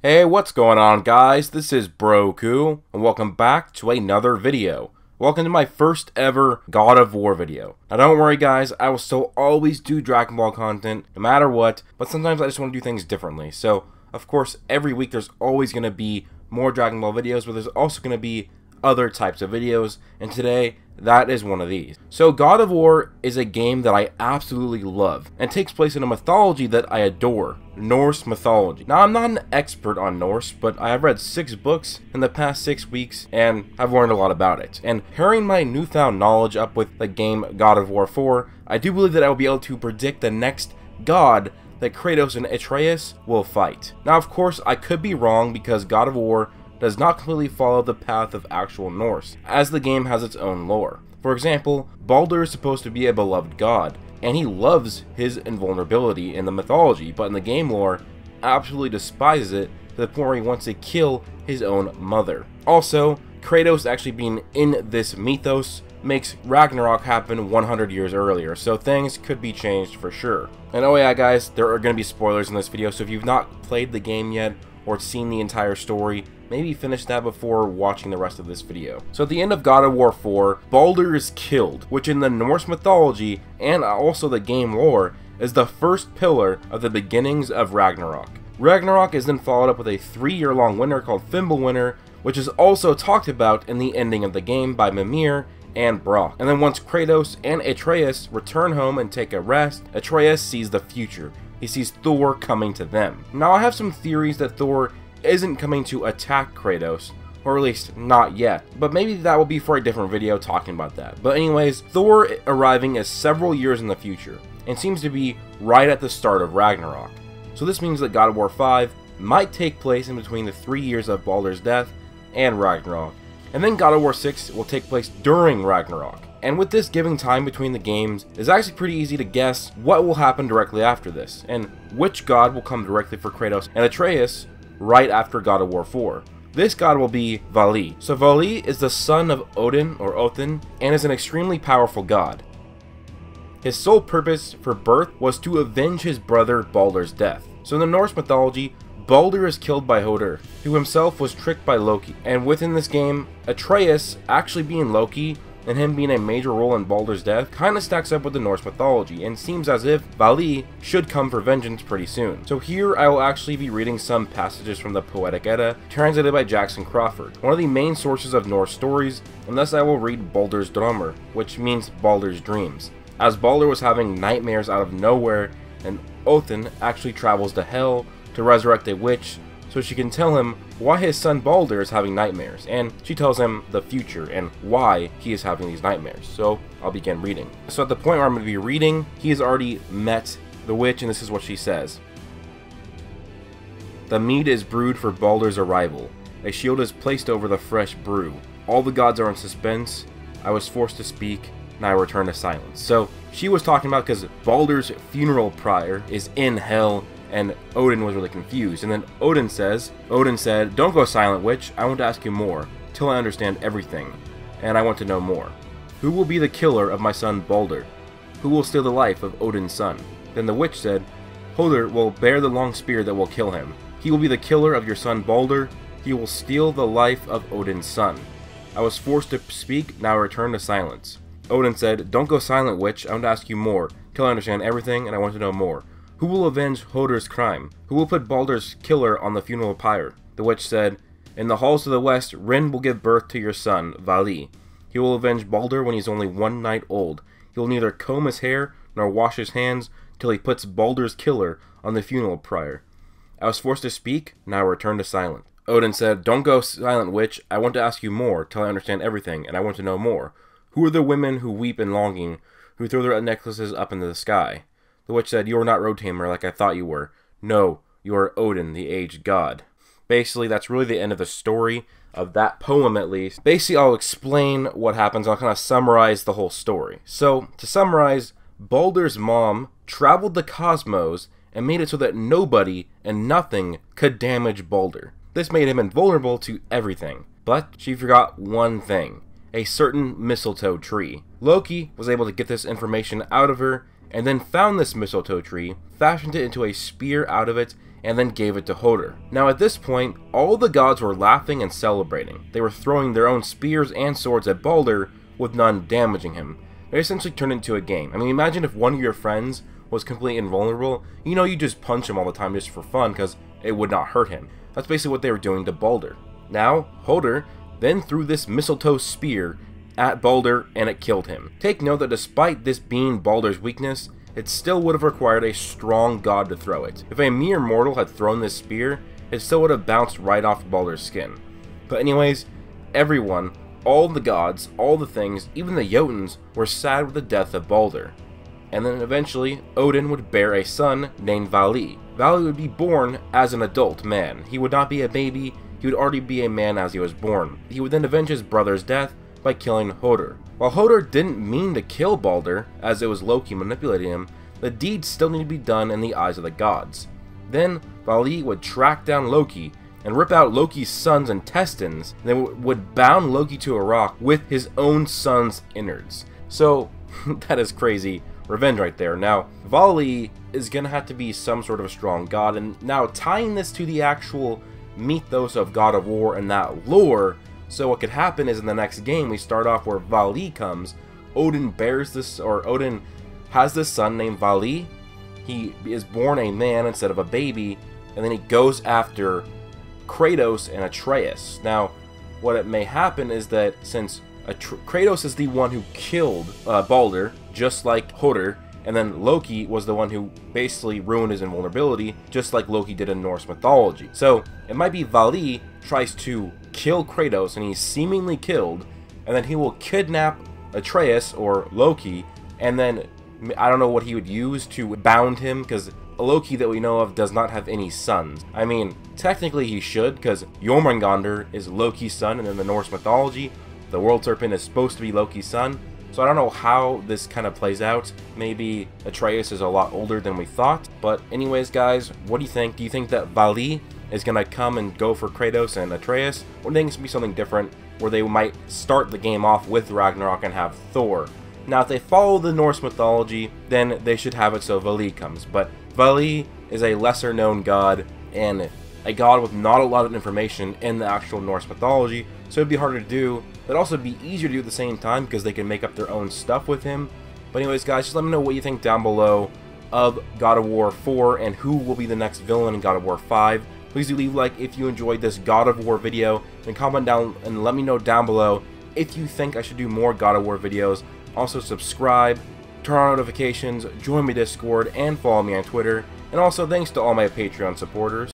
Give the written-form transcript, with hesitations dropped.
Hey, what's going on, guys? This is Broku, and welcome back to another video. Welcome to my first ever God of War video. Now don't worry guys, I will still always do Dragon Ball content, no matter what, but sometimes I just want to do things differently. So, of course, every week there's always going to be more Dragon Ball videos, but there's also going to be other types of videos, and today, that is one of these. So God of War is a game that I absolutely love, and takes place in a mythology that I adore, Norse mythology. Now I'm not an expert on Norse, but I have read 6 books in the past 6 weeks, and I've learned a lot about it. And pairing my newfound knowledge up with the game God of War 4, I do believe that I will be able to predict the next god that Kratos and Atreus will fight. Now of course I could be wrong because God of War does not completely follow the path of actual Norse, as the game has its own lore. For example, Baldur is supposed to be a beloved god, and he loves his invulnerability in the mythology, but in the game lore, absolutely despises it to the point where he wants to kill his own mother. Also, Kratos actually being in this mythos makes Ragnarok happen 100 years earlier, so things could be changed for sure. And oh yeah guys, there are going to be spoilers in this video, so if you've not played the game yet, or seen the entire story, maybe finish that before watching the rest of this video. So at the end of God of War 4, Baldur is killed, which in the Norse mythology, and also the game lore, is the first pillar of the beginnings of Ragnarok. Ragnarok is then followed up with a 3-year-long winter called Fimbulwinter, which is also talked about in the ending of the game by Mimir and Brok. And then once Kratos and Atreus return home and take a rest, Atreus sees the future. He sees Thor coming to them. Now I have some theories that Thor isn't coming to attack Kratos, or at least not yet, but maybe that will be for a different video talking about that. But anyways, Thor arriving is several years in the future, and seems to be right at the start of Ragnarok. So this means that God of War 5 might take place in between the 3 years of Baldur's death and Ragnarok, and then God of War 6 will take place during Ragnarok. And with this giving time between the games, it's actually pretty easy to guess what will happen directly after this, and which god will come directly for Kratos and Atreus right after God of War 4. This god will be Vali. So Vali is the son of Odin, or Othin, and is an extremely powerful god. His sole purpose for birth was to avenge his brother Baldur's death. So in the Norse mythology, Baldur is killed by Hsvhrt, who himself was tricked by Loki. And within this game, Atreus actually being Loki, and him being a major role in Baldur's death, kinda stacks up with the Norse mythology, and seems as if Vali should come for vengeance pretty soon. So here I will actually be reading some passages from the Poetic Edda, translated by Jackson Crawford, one of the main sources of Norse stories, and thus I will read Baldur's Drömmar, which means Baldur's dreams, as Baldur was having nightmares out of nowhere, and Othin actually travels to Hell to resurrect a witch, so she can tell him why his son Baldur is having nightmares, and she tells him the future and why he is having these nightmares. So I'll begin reading. So at the point where I'm going to be reading, he has already met the witch, and this is what she says. The mead is brewed for Baldur's arrival. A shield is placed over the fresh brew. All the gods are in suspense. I was forced to speak. Now I return to silence. So she was talking about because Baldur's funeral pyre is in hell, and Odin was really confused. And then Odin said, "Don't go silent, witch. I want to ask you more, till I understand everything, and I want to know more. Who will be the killer of my son Baldur? Who will steal the life of Odin's son?" Then the witch said, "Hsvhrt will bear the long spear that will kill him. He will be the killer of your son Baldur. He will steal the life of Odin's son." I was forced to speak, now I return to silence. Odin said, "Don't go silent, witch. I want to ask you more, till I understand everything, and I want to know more. Who will avenge Hsvhrt's crime? Who will put Baldur's killer on the funeral pyre?" The witch said, "In the halls to the west, Rin will give birth to your son, Vali. He will avenge Baldur when he is only 1 night old. He will neither comb his hair nor wash his hands till he puts Baldur's killer on the funeral pyre." I was forced to speak, now I return to silence. Odin said, "Don't go silent, witch. I want to ask you more, till I understand everything, and I want to know more. Who are the women who weep in longing, who throw their necklaces up into the sky?" The witch said, "You are not Roadtamer like I thought you were. No, you are Odin, the aged god." Basically, that's really the end of the story, of that poem at least. Basically, I'll explain what happens. I'll kind of summarize the whole story. So, to summarize, Baldur's mom traveled the cosmos and made it so that nobody and nothing could damage Baldur. This made him invulnerable to everything. But she forgot one thing, a certain mistletoe tree. Loki was able to get this information out of her, and then found this mistletoe tree, fashioned it into a spear out of it, and then gave it to Hsvhrt. Now at this point, all the gods were laughing and celebrating. They were throwing their own spears and swords at Baldur, with none damaging him. It essentially turned into a game. I mean, imagine if one of your friends was completely invulnerable. You know, you just punch him all the time just for fun, because it would not hurt him. That's basically what they were doing to Baldur. Now, Hsvhrt then threw this mistletoe spear at Baldur, and it killed him. Take note that despite this being Baldur's weakness, it still would have required a strong god to throw it. If a mere mortal had thrown this spear, it still would have bounced right off Baldur's skin. But anyways, everyone, all the gods, all the things, even the Jotuns, were sad with the death of Baldur. And then eventually, Odin would bear a son named Vali. Vali would be born as an adult man. He would not be a baby, he would already be a man as he was born. He would then avenge his brother's death by killing Hsvhrt. While Hsvhrt didn't mean to kill Baldur, as it was Loki manipulating him, the deed still needed to be done in the eyes of the gods. Then, Vali would track down Loki and rip out Loki's son's intestines, and then would bound Loki to a rock with his own son's innards. So, that is crazy revenge right there. Now, Vali is going to have to be some sort of a strong god, and now tying this to the actual mythos of God of War and that lore, so what could happen is in the next game we start off where Vali comes, Odin has this son named Vali, he is born a man instead of a baby, and then he goes after Kratos and Atreus. Now, what it may happen is that since Kratos is the one who killed Baldur, just like Hsvhrt, and then Loki was the one who basically ruined his invulnerability, just like Loki did in Norse mythology. So, it might be Vali tries to kill Kratos, and he's seemingly killed, and then he will kidnap Atreus, or Loki, and then, I don't know what he would use to bound him, because Loki that we know of does not have any sons. I mean, technically he should, because Jormungandr is Loki's son, and in the Norse mythology, the World Serpent is supposed to be Loki's son. So I don't know how this kind of plays out. Maybe Atreus is a lot older than we thought. But anyways, guys, what do you think? Do you think that Vali is going to come and go for Kratos and Atreus? Or do you think it's going to be something different, where they might start the game off with Ragnarok and have Thor? Now, if they follow the Norse mythology, then they should have it so Vali comes. But Vali is a lesser known god, and a god with not a lot of information in the actual Norse mythology, so it'd be harder to do. It'd also be easier to do at the same time because they can make up their own stuff with him. But anyways, guys, just let me know what you think down below of God of War 4 and who will be the next villain in God of War 5. Please do leave a like if you enjoyed this God of War video, and comment down and let me know down below if you think I should do more God of War videos. Also subscribe, turn on notifications, join my Discord, and follow me on Twitter. And also thanks to all my Patreon supporters.